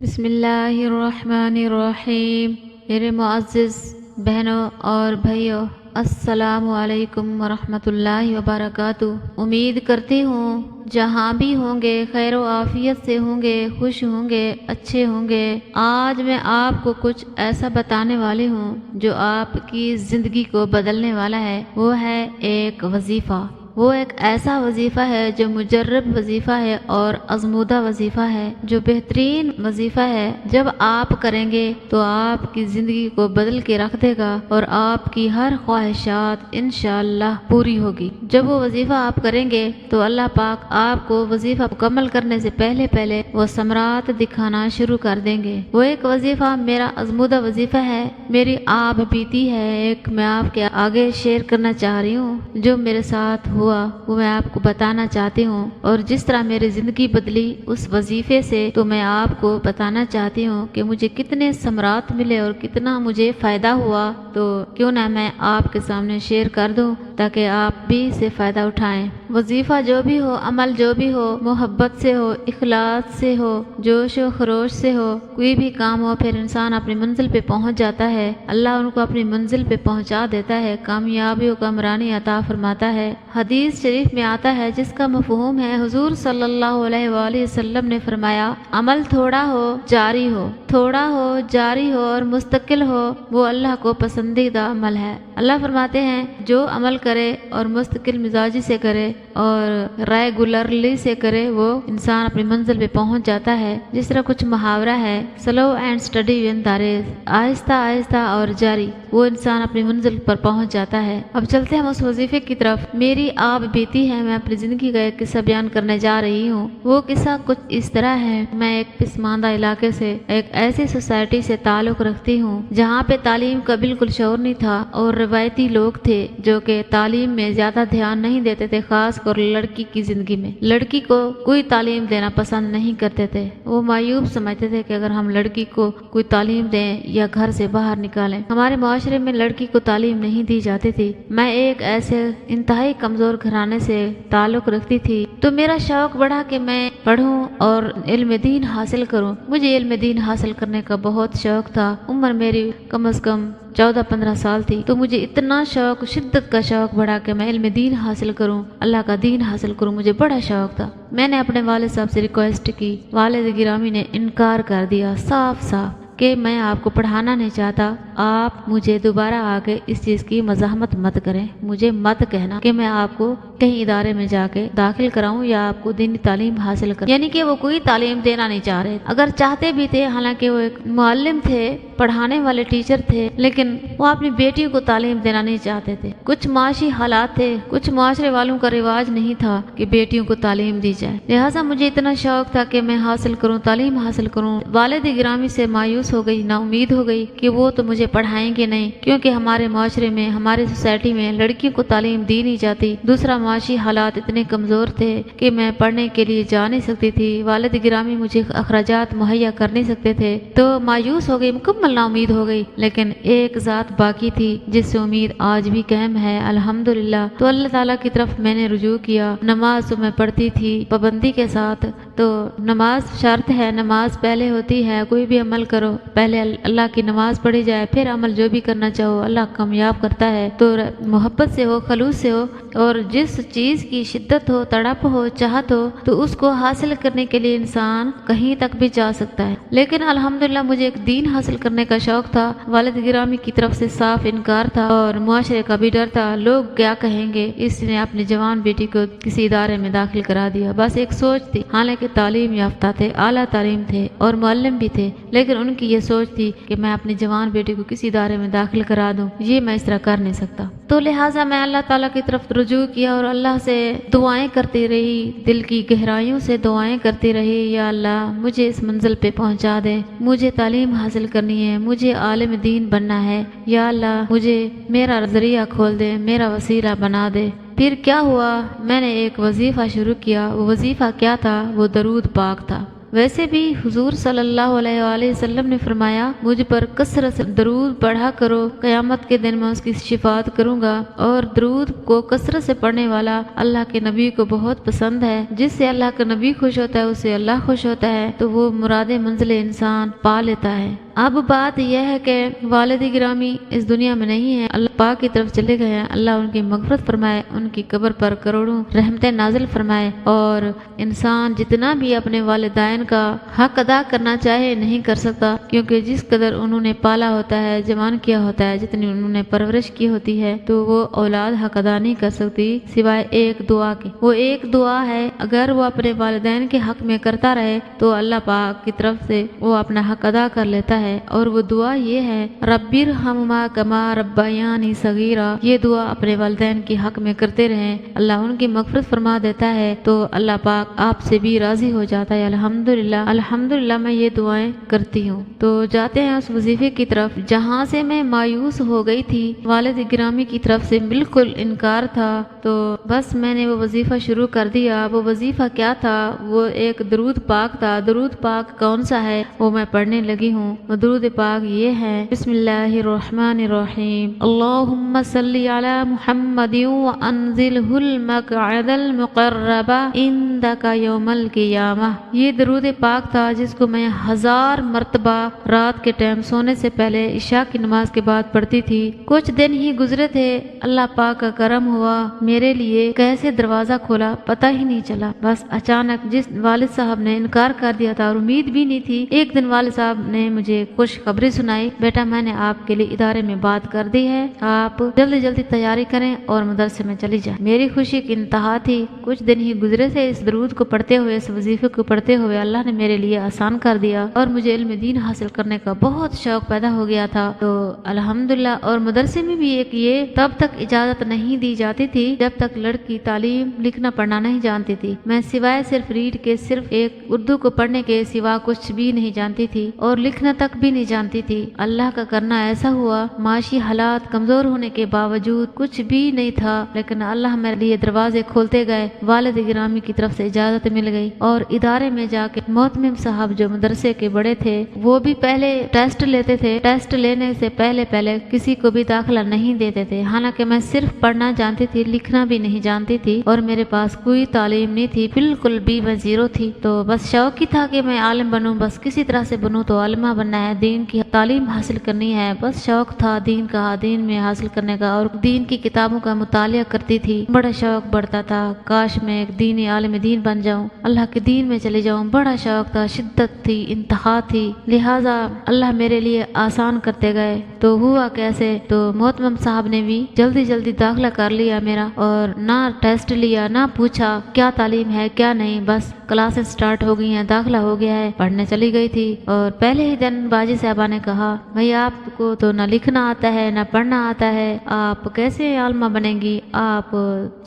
بسم اللہ الرحمن الرحیم۔ میرے معزز بہنوں اور بھائیوں، السلام علیکم ورحمۃ اللہ وبرکاتہ۔ امید کرتی ہوں جہاں بھی ہوں گے خیر و عافیت سے ہوں گے، خوش ہوں گے، اچھے ہوں گے۔ آج میں آپ کو کچھ ایسا بتانے والی ہوں جو آپ کی زندگی کو بدلنے والا ہے۔ وہ ہے ایک وظیفہ۔ وہ ایک ایسا وظیفہ ہے جو مجرب وظیفہ ہے اور آزمودہ وظیفہ ہے، جو بہترین وظیفہ ہے۔ جب آپ کریں گے تو آپ کی زندگی کو بدل کے رکھ دے گا اور آپ کی ہر خواہشات انشاءاللہ پوری ہوگی۔ جب وہ وظیفہ آپ کریں گے تو اللہ پاک آپ کو وظیفہ مکمل کرنے سے پہلے وہ ثمرات دکھانا شروع کر دیں گے۔ وہ ایک وظیفہ میرا آزمودہ وظیفہ ہے، میری آپ بیتی ہے، ایک میں آپ کے آگے شیئر کرنا چاہ رہی ہوں۔ جو میرے ساتھ ہوا وہ میں آپ کو بتانا چاہتی ہوں، اور جس طرح میری زندگی بدلی اس وظیفے سے تو میں آپ کو بتانا چاہتی ہوں کہ مجھے کتنے ثمرات ملے اور کتنا مجھے فائدہ ہوا۔ تو کیوں نہ میں آپ کے سامنے شیئر کر دوں تاکہ آپ بھی اس سے فائدہ اٹھائیں۔ وظیفہ جو بھی ہو، عمل جو بھی ہو، محبت سے ہو، اخلاص سے ہو، جوش و خروش سے ہو، کوئی بھی کام ہو، پھر انسان اپنی منزل پہ پہنچ جاتا ہے۔ اللہ ان کو اپنی منزل پہ پہنچا دیتا ہے، کامیابیوں کا کامرانی عطا فرماتا ہے۔ حدیث شریف میں آتا ہے جس کا مفہوم ہے، حضور صلی اللہ علیہ وآلہ وسلم نے فرمایا، عمل تھوڑا ہو جاری ہو، تھوڑا ہو جاری ہو اور مستقل ہو، وہ اللہ کو پسندیدہ عمل ہے۔ اللہ فرماتے ہیں جو عمل کرے اور مستقل مزاجی سے کرے اور ریگولرلی سے کرے، وہ انسان اپنی منزل پہ پہنچ جاتا ہے۔ جس طرح کچھ محاورہ ہے، slow and steady win the race, آہستہ آہستہ اور جاری، وہ انسان اپنی منزل پر پہنچ جاتا ہے۔ اب چلتے ہیں اس وظیفے کی طرف۔ میری آپ بیتی ہے، میں اپنی زندگی کا ایک قصہ بیان کرنے جا رہی ہوں۔ وہ قصہ کچھ اس طرح ہے، میں ایک پسماندہ علاقے سے، ایک ایسی سوسائٹی سے تعلق رکھتی ہوں جہاں پہ تعلیم کا بالکل شعور نہیں تھا اور روایتی لوگ تھے جو کہ تعلیم میں زیادہ دھیان نہیں دیتے تھے، خاص کر لڑکی کی زندگی میں۔ لڑکی کو کوئی تعلیم دینا پسند نہیں کرتے تھے۔ وہ مایوب سمجھتے تھے کہ اگر ہم لڑکی کو کوئی تعلیم دیں یا گھر سے باہر نکالیں۔ ہمارے معاشرے میں لڑکی کو تعلیم نہیں دی جاتی تھی۔ میں ایک ایسے انتہائی کمزور گھرانے سے تعلق رکھتی تھی، تو میرا شوق بڑھا کہ میں پڑھوں اور علم دین حاصل کروں۔ مجھے علم دین حاصل کرنے کا بہت شوق تھا۔ عمر میری کم از کم 14-15 سال تھی، تو مجھے اتنا شوق، شدت کا شوق بڑھا کہ میں علم دین حاصل کروں، اللہ کا دین حاصل کروں، مجھے بڑا شوق تھا۔ میں نے اپنے والد صاحب سے ریکویسٹ کی، والد گرامی نے انکار کر دیا صاف صاف کہ میں آپ کو پڑھانا نہیں چاہتا، آپ مجھے دوبارہ آگے اس چیز کی مزاحمت مت کریں، مجھے مت کہنا کہ میں آپ کو کہیں ادارے میں جا کے داخل کراؤں یا آپ کو دینی تعلیم حاصل کروں۔ یعنی کہ وہ کوئی تعلیم دینا نہیں چاہ رہے، اگر چاہتے بھی تھے، حالانکہ وہ ایک معلم تھے، پڑھانے والے ٹیچر تھے، لیکن وہ اپنی بیٹیوں کو تعلیم دینا نہیں چاہتے تھے۔ کچھ معاشی حالات تھے، کچھ معاشرے والوں کا رواج نہیں تھا کہ بیٹیوں کو تعلیم دی جائے، لہٰذا مجھے اتنا شوق تھا کہ میں حاصل کروں، تعلیم حاصل کروں۔ والد گرامی سے مایوس ہو گئی، نا امید ہو گئی کہ وہ تو مجھے پڑھائیں گے نہیں، کیونکہ ہمارے معاشرے میں، ہماری سوسائٹی میں لڑکیوں کو تعلیم دی نہیں جاتی۔ دوسرا معاشی حالات اتنے کمزور تھے کہ میں پڑھنے کے لیے جا نہیں سکتی تھی، والد گرامی مجھے اخراجات مہیا کر نہیں سکتے تھے، تو مایوس ہو گئی، مکمل نا امید ہو گئی۔ لیکن ایک ذات باقی تھی جس سے امید آج بھی قائم ہے، الحمدللہ۔ تو اللہ تعالیٰ کی طرف میں نے رجوع کیا۔ نماز تو میں پڑھتی تھی پابندی کے ساتھ، تو نماز شرط ہے، نماز پہلے ہوتی ہے، کوئی بھی عمل کرو پہلے اللہ کی نماز پڑھی جائے، پھر عمل جو بھی کرنا چاہو اللہ کامیاب کرتا ہے۔ تو محبت سے ہو، خلوص سے ہو، اور جس چیز کی شدت ہو، تڑپ ہو، چاہت ہو، تو اس کو حاصل کرنے کے لیے انسان کہیں تک بھی جا سکتا ہے۔ لیکن الحمدللہ مجھے ایک دین حاصل کرنے کا شوق تھا، والد گرامی کی طرف سے صاف انکار تھا اور معاشرے کا بھی ڈر تھا، لوگ کیا کہیں گے، اس نے اپنی جوان بیٹی کو کسی ادارے میں داخل کرا دیا۔ بس ایک سوچ تھی، حالانکہ تعلیم یافتہ تھے، اعلیٰ تعلیم تھے اور معلم بھی تھے، لیکن ان کی یہ سوچ تھی کہ میں اپنی جوان بیٹی کو کسی ادارے میں داخل کرا دوں، یہ میں اس طرح کر نہیں سکتا۔ تو لہٰذا میں اللہ تعالیٰ کی طرف رجوع کیا اور اللہ سے دعائیں کرتی رہی، دل کی گہرائیوں سے دعائیں کرتی رہی، یا اللہ مجھے اس منزل پہ پہنچا دے، مجھے تعلیم حاصل کرنی ہے، مجھے عالم دین بننا ہے، یا اللہ مجھے میرا ذریعہ کھول دے، میرا وسیلہ بنا دے۔ پھر کیا ہوا، میں نے ایک وظیفہ شروع کیا۔ وہ وظیفہ کیا تھا؟ وہ درود پاک تھا۔ ویسے بھی حضور صلی اللہ علیہ وآلہ وسلم نے فرمایا مجھ پر کثرت سے درود پڑھا کرو، قیامت کے دن میں اس کی شفاعت کروں گا، اور درود کو کثرت سے پڑھنے والا اللہ کے نبی کو بہت پسند ہے، جس سے اللہ کا نبی خوش ہوتا ہے اس سے اللہ خوش ہوتا ہے، تو وہ مراد منزل انسان پا لیتا ہے۔ اب بات یہ ہے کہ والد گرامی اس دنیا میں نہیں ہے، اللہ پاک کی طرف چلے گئے ہیں، اللہ ان کی مغفرت فرمائے، ان کی قبر پر کروڑوں رحمتیں نازل فرمائے، اور انسان جتنا بھی اپنے والدین کا حق ادا کرنا چاہے نہیں کر سکتا، کیونکہ جس قدر انہوں نے پالا ہوتا ہے، جوان کیا ہوتا ہے، جتنی انہوں نے پرورش کی ہوتی ہے، تو وہ اولاد حق ادا نہیں کر سکتی سوائے ایک دعا کے۔ وہ ایک دعا ہے، اگر وہ اپنے والدین کے حق میں کرتا رہے تو اللہ پاک کی طرف سے وہ اپنا حق ادا کر لیتا ہے، اور وہ دعا یہ ہے رب ارحمہما کما ربیانی صغیرا۔ یہ دعا اپنے والدین کے حق میں کرتے رہیں، اللہ ان کی مغفرت فرما دیتا ہے، تو اللہ پاک آپ سے بھی راضی ہو جاتا ہے۔ الحمدللہ الحمدللہ میں یہ دعائیں کرتی ہوں۔ تو جاتے ہیں اس وظیفے کی طرف جہاں سے میں مایوس ہو گئی تھی، والد گرامی کی طرف سے بالکل انکار تھا، تو بس میں نے وہ وظیفہ شروع کر دیا۔ وہ وظیفہ کیا تھا؟ وہ ایک درود پاک تھا۔ درود پاک کون سا ہے وہ میں پڑھنے لگی ہوں۔ وہ درود پاک یہ ہے، بسم اللہ الرحمن الرحیم، اللہم صلی علی محمد وانزلہ المقعد المقرب عندک یوم القیامہ۔ یہ درود پاک تھا جس کو میں 1000 مرتبہ رات کے ٹائم سونے سے پہلے عشاء کی نماز کے بعد پڑھتی تھی۔ کچھ دن ہی گزرے تھے، اللہ پاک کا کرم ہوا، میرے لیے کیسے دروازہ کھولا پتہ ہی نہیں چلا۔ بس اچانک جس والد صاحب نے انکار کر دیا تھا اور امید بھی نہیں تھی، ایک دن والد صاحب نے مجھے خوشخبری سنائی، بیٹا میں نے آپ کے لیے ادارے میں بات کر دی ہے، آپ جلدی جلدی تیاری کریں اور مدرسے میں چلی جائیں۔ میری خوشی کی انتہا تھی۔ کچھ دن ہی گزرے تھے، اس درود کو پڑھتے ہوئے، اس وظیفے کو پڑھتے ہوئے اللہ نے میرے لیے آسان کر دیا، اور مجھے علم دین حاصل کرنے کا بہت شوق پیدا ہو گیا تھا۔ تو الحمدللہ، اور مدرسے میں بھی ایک یہ تب تک اجازت نہیں دی جاتی تھی جب تک لڑکی تعلیم لکھنا پڑھنا نہیں جانتی تھی۔ میں سوائے صرف ریڈ کے، صرف ایک اردو کو پڑھنے کے سوا کچھ بھی نہیں جانتی تھی، اور لکھنا تک بھی نہیں جانتی تھی۔ اللہ کا کرنا ایسا ہوا، معاشی حالات کمزور ہونے کے باوجود کچھ بھی نہیں تھا، لیکن اللہ میرے لیے دروازے کھولتے گئے۔ والد گرامی کی طرف سے اجازت مل گئی، اور ادارے میں جا کے محتمم صاحب جو مدرسے کے بڑے تھے وہ بھی پہلے ٹیسٹ لیتے تھے، ٹیسٹ لینے سے پہلے کسی کو بھی داخلہ نہیں دیتے تھے، حالانکہ میں صرف پڑھنا جانتی تھی، لکھنا بھی نہیں جانتی تھی، اور میرے پاس کوئی تعلیم نہیں تھی، بالکل بھی میں زیرو تھی۔ تو بس شوق ہی تھا کہ میں عالم بنوں، بس کسی طرح سے بنوں، تو عالمہ بننا ہے، دین کی تعلیم حاصل کرنی ہے، بس شوق تھا دین کا، دین میں حاصل کرنے کا، اور دین کی کتابوں کا مطالعہ کرتی تھی، بڑا شوق بڑھتا تھا، کاش میں ایک دینی عالم دین بن جاؤں، اللہ کے دین میں چلے جاؤں، بڑا شوق تھا، شدت تھی، انتہا تھی، لہٰذا اللہ میرے لیے آسان کرتے گئے۔ تو ہوا کیسے؟ تو محتمم صاحب نے بھی جلدی جلدی داخلہ کر لیا میرا، اور نہ ٹیسٹ لیا، نہ پوچھا کیا تعلیم ہے کیا نہیں، بس کلاسز سٹارٹ ہو گئی ہیں، داخلہ ہو گیا ہے، پڑھنے چلی گئی تھی۔ اور پہلے ہی دن باجی صاحبہ نے کہا بھائی آپ کو تو نہ لکھنا آتا ہے نہ پڑھنا آتا ہے، آپ کیسے عالمہ بنیں گی، آپ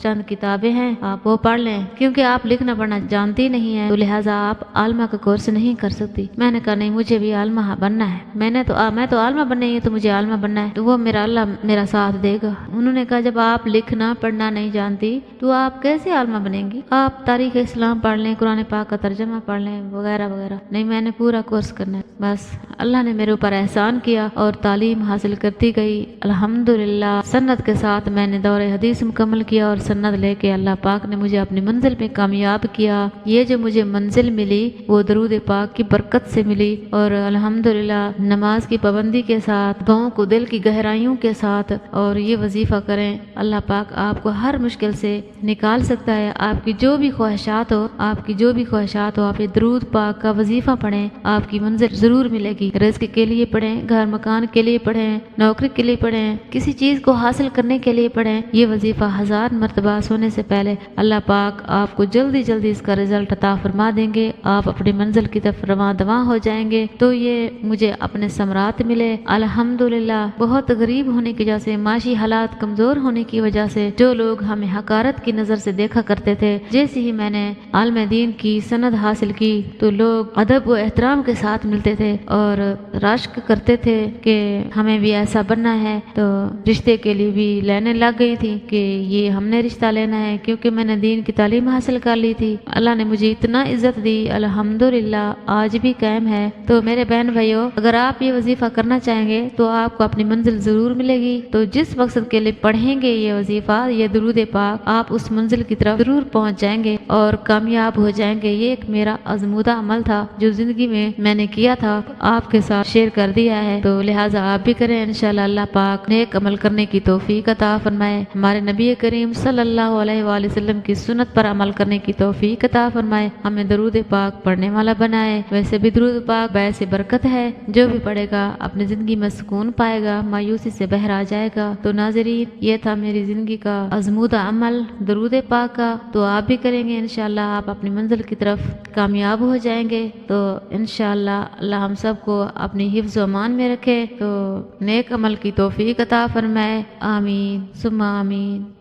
چند کتابیں ہیں آپ وہ پڑھ لیں، کیونکہ آپ لکھنا پڑھنا جانتی نہیں ہیں، تو لہٰذا آپ عالمہ کا کورس نہیں کر سکتی۔ میں نے کہا نہیں، مجھے بھی عالمہ بننا ہے، میں تو عالمہ بننا ہے، تو مجھے عالمہ بننا ہے، تو وہ اللہ میرا ساتھ دے گا۔ انہوں نے کہا جب آپ لکھنا پڑھنا نہیں جانتی تو آپ کیسے عالمہ بنیں گی، آپ تاریخ اسلام پڑھ لیں، قرآن پاک کا ترجمہ پڑھ لیں، وغیرہ وغیرہ۔ نہیں، میں نے پورا کورس کرنا ہے۔ بس اللہ نے میرے اوپر احسان کیا اور تعلیم حاصل کرتی گئی، الحمدللہ۔ سند کے ساتھ میں نے دور حدیث مکمل کیا، اور سند لے کے اللہ پاک نے مجھے اپنی منزل میں کامیاب کیا۔ یہ جو مجھے منزل ملی وہ درود پاک کی برکت سے ملی، اور الحمدللہ نماز کی پابندی کے ساتھ، دعاؤں کو دل کی گہرائیوں کے ساتھ، اور یہ وظیفہ کریں، اللہ پاک آپ کو ہر مشکل سے نکال سکتا ہے۔ آپ کی جو بھی خواہشات ہو، آپ یہ درود پاک کا وظیفہ پڑھیں، آپ کی منزل ضرور ملے گی۔ رزق کے لیے پڑھیں، گھر مکان کے لیے پڑھیں، نوکری کے لیے پڑھیں، کسی چیز کو حاصل کرنے کے لیے پڑھیں، یہ وظیفہ 1000 مرتبہ سونے سے پہلے اللہ پاک آپ کو جلدی جلدی اس کا رزلٹ عطا فرما دیں گے، آپ اپنی منزل کی طرف رواں دواں ہو جائیں گے۔ تو یہ مجھے اپنے ثمرات ملے الحمدللہ۔ بہت غریب ہونے کی وجہ سے، معاشی حالات کمزور ہونے کی وجہ سے جو لوگ ہمیں حقارت کی نظر سے دیکھا کرتے تھے، جیسے ہی میں نے عالم دین دین کی سند حاصل کی تو لوگ ادب و احترام کے ساتھ ملتے تھے اور رشک کرتے تھے کہ ہمیں بھی ایسا بننا ہے، تو رشتے کے لیے بھی لینے لگ گئی تھی کہ یہ ہم نے رشتہ لینا ہے، کیونکہ میں نے دین کی تعلیم حاصل کر لی تھی۔ اللہ نے مجھے اتنا عزت دی، الحمدللہ آج بھی قائم ہے۔ تو میرے بہن بھائیوں، اگر آپ یہ وظیفہ کرنا چاہیں گے تو آپ کو اپنی منزل ضرور ملے گی۔ تو جس مقصد کے لیے پڑھیں گے یہ وظیفہ، یہ درود پاک، آپ اس منزل کی طرف ضرور پہنچ جائیں گے اور کامیاب ہو جائیں گے۔ یہ ایک میرا آزمودہ عمل تھا جو زندگی میں نے کیا تھا، آپ کے ساتھ شیئر کر دیا ہے، تو لہٰذا آپ بھی کریں۔ انشاءاللہ اللہ پاک نیک عمل کرنے کی توفیق عطا فرمائے، ہمارے نبی کریم صلی اللہ علیہ وآلہ وسلم کی سنت پر عمل کرنے کی توفیق عطا فرمائے، ہمیں درود پاک پڑھنے والا بنائے۔ ویسے بھی درود پاک باعث برکت ہے، جو بھی پڑھے گا اپنی زندگی میں سکون پائے گا، مایوسی سے بہر آ جائے گا۔ تو ناظرین، یہ تھا میری زندگی کا آزمودہ عمل درود پاک کا، تو آپ بھی کریں گے انشاءاللہ آپ اپنی منزل کی طرف کامیاب ہو جائیں گے۔ تو انشاءاللہ اللہ ہم سب کو اپنی حفظ و امان میں رکھے، تو نیک عمل کی توفیق عطا فرمائے، آمین ثم آمین۔